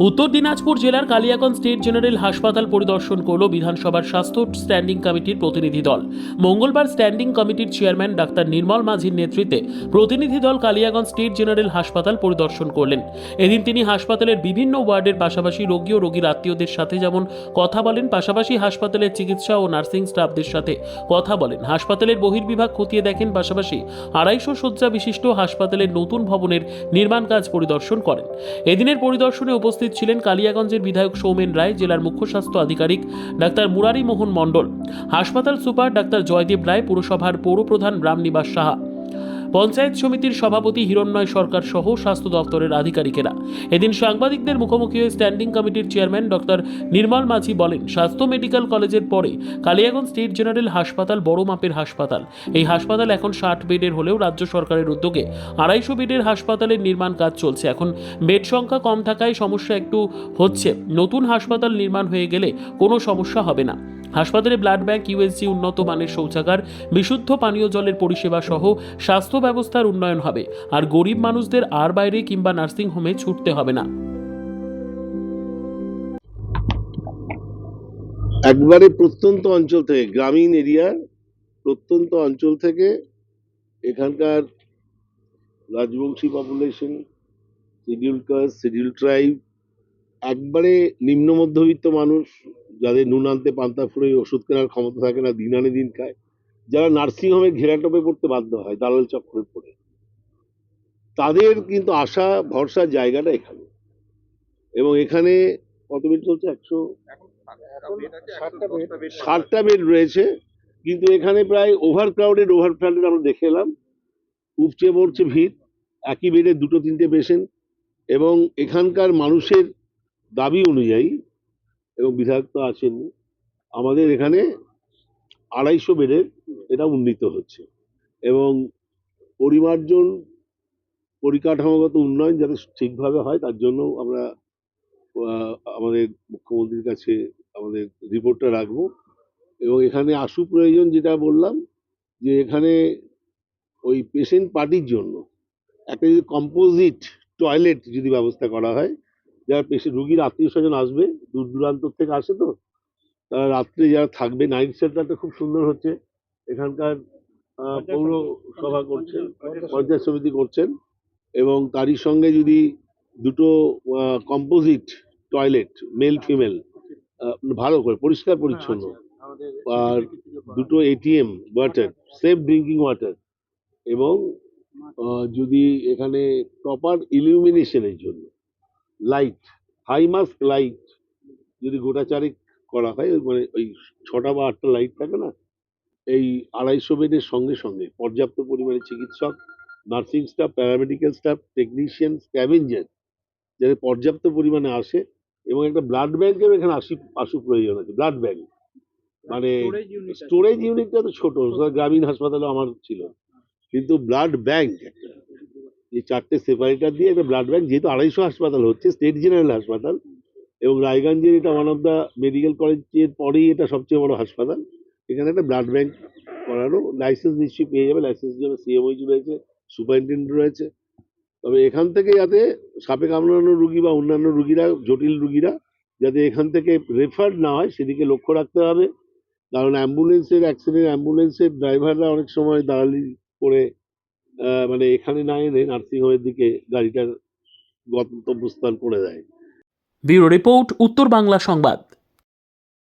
উত্তর দিনাজপুর জেলার Kaliaganj state general হাসপাতাল পরিদর্শন করল বিধানসভার স্বাস্থ্য স্ট্যান্ডিং কমিটির প্রতিনিধি দল। মঙ্গলবার স্ট্যান্ডিং কমিটির চেয়ারম্যান ডাক্তার নির্মল মাঝির নেতৃত্বে প্রতিনিধি দল কালিয়াগঞ্জ স্টেট জেনারেল হাসপাতাল পরিদর্শন করলেন। এদিন তিনি হাসপাতালের বিভিন্ন ওয়ার্ডের পাশাপাশি রোগী ও রোগীর আত্মীয়দের সাথে যেমন কথা বলেন, পাশাপাশি হাসপাতালের চিকিৎসা ও নার্সিং স্টাফদের সাথে কথা বলেন। হাসপাতালের বহির্বিভাগ খতিয়ে দেখেন, পাশাপাশি 250 শয্যা বিশিষ্ট হাসপাতালের নতুন ভবনের নির্মাণ কাজ পরিদর্শন করেন। এদিনের পরিদর্শনে উপস্থিত ছিলেন কালিয়াগঞ্জের বিধায়ক সৌমেন রায়, জেলার মুখ্য স্বাস্থ্য আধিকারিক ডাক্তার মুরারি মোহন মণ্ডল, হাসপাতাল সুপার ডাক্তার জয়দেব রায়, পুরসভার পৌরপ্রধান রামনিবাস সাহা, পঞ্চায়েত সমিতির সভাপতি হিরণ্ময় সরকার সহ স্বাস্থ্য দপ্তরের আধিকারিকেরা। এদিন সাংবাদিকদের মুখোমুখি হয়ে স্ট্যান্ডিং কমিটির চেয়ারম্যান ডক্টর নির্মল মাঝি বলেন, স্বাস্থ্য মেডিকেল কলেজের পরে কালিয়াগঞ্জ স্টেট জেনারেল হাসপাতাল বড় মাপের হাসপাতাল। এই হাসপাতাল এখন 60 বেডের হলেও রাজ্য সরকারের উদ্যোগে 250 বেডের হাসপাতালের নির্মাণ কাজ চলছে। এখন বেড সংখ্যা কম থাকায় সমস্যা একটু হচ্ছে। নতুন হাসপাতাল নির্মাণ হয়ে গেলে কোনো সমস্যা হবে না। হাসপাতালে ব্লাড ব্যাংক, ইউএসজি, উন্নত মানের শৌচাগার, বিশুদ্ধ পানীয় জলের পরিষেবা সহ স্বাস্থ্য ব্যবস্থার উন্নয়ন হবে। আর গরিব মানুষদের আর বাইরে কিংবা নার্সিং হোমে ছুটতে হবে না। একবারে প্রত্যন্ত অঞ্চল থেকে, গ্রামীণ এরিয়ার প্রত্যন্ত অঞ্চল থেকে এখানকার Rajbanshi population, schedule caste, schedule tribe, একবারে নিম্ন মধ্যবিত্ত মানুষ যাদের নুন আনতে পান্তা ফুরে ওষুধ কেনার ক্ষমতা থাকে না, দিন আনে দিন খায়, যারা নার্সিং হোমে ঘেরাটোপে পড়তে বাধ্য হয় দালাল চক্রে পড়ে, তাদের কিন্তু আশা ভরসার জায়গাটা এখানে। এবং এখানে কত বেড চলছে? 160টা বেড রয়েছে, কিন্তু এখানে প্রায় ওভার ফ্লাডেড আমরা দেখে এলাম। উপচে পড়ছে ভিড়, একই বেডে 2-3টে পেশেন্ট। এবং এখানকার মানুষের দাবি অনুযায়ী, এবং বিধায়ক তো আসেননি, আমাদের এখানে 250 বেডের এটা উন্নীত হচ্ছে। এবং পরিমার্জন, পরিকাঠামোগত উন্নয়ন যাতে ঠিকভাবে হয় তার জন্য আমরা আমাদের মুখ্যমন্ত্রীর কাছে আমাদের রিপোর্টটা রাখবো। এবং এখানে আশু প্রয়োজন, যেটা বললাম, যে এখানে ওই পেশেন্ট পার্টির জন্য একটা যদি কম্পোজিট টয়লেট যদি ব্যবস্থা করা হয়, যারা পেশেন্ট রুগীর আত্মীয় স্বজন আসবে, দূর দূরান্ত থেকে আসে, তো তারা রাত্রে যারা থাকবে, নাইট শেল্টারটা খুব সুন্দর হচ্ছে এখানকার পৌরসভা করছেন, পঞ্চায়েত সমিতি করছেন। এবং তারই সঙ্গে যদি দুটো কম্পোজিট টয়লেট, মেল ফিমেল, ভালো করে পরিষ্কার পরিচ্ছন্ন, আর দুটো ATM water, safe drinking water, এবং যদি এখানে প্রপার ইলুমিনেশনের জন্য লাইট, হাই মাস্ক লাইট যদি গোটা চারেক করা হয়, মানে ওই 6টা বা 8টা লাইট থাকে না, এই 250 বেডের সঙ্গে সঙ্গে পর্যাপ্ত পরিমাণে চিকিৎসক, nursing staff, paramedical staff, technician, scavenger যাতে পর্যাপ্ত পরিমাণে আসে। এবং একটা ব্লাড ব্যাংকের এখানে আসু প্রয়োজন আছে। ব্লাড ব্যাংক মানে স্টোরেজ ইউনিটটা তো ছোট, গ্রামীণ হাসপাতালে আমার ছিল, কিন্তু ব্লাড ব্যাংক একটা, এই 4টে সেপারেটার দিয়ে একটা ব্লাড ব্যাংক, যেহেতু 250 হাসপাতাল হচ্ছে, স্টেট জেনারেল হাসপাতাল, এবং রায়গঞ্জের এটা ওয়ান অফ দ্য মেডিকেল কলেজের পরেই এটা সবচেয়ে বড় হাসপাতাল, এখানে একটা ব্লাড ব্যাংক করানো। লাইসেন্স নিশ্চয়ই পেয়ে যাবে, লাইসেন্সের জন্য সিএমওইচ রয়েছে, সুপারিনটেন্ডেন্ট রয়েছে। তবে এখান থেকে যাতে সাপে কামড়ানো রুগী বা অন্যান্য রুগীরা, জটিল রুগীরা যাতে এখান থেকে রেফার্ড না হয় সেদিকে লক্ষ্য রাখতে হবে। কারণ অ্যাম্বুলেন্সের ড্রাইভাররা অনেক সময় দালালি করে মানে এখানে না এনে নার্সিং হোমের দিকে গাড়িটার গন্তব্যস্থান করে দেয়। ব্যুরো রিপোর্ট, উত্তর বাংলা সংবাদ।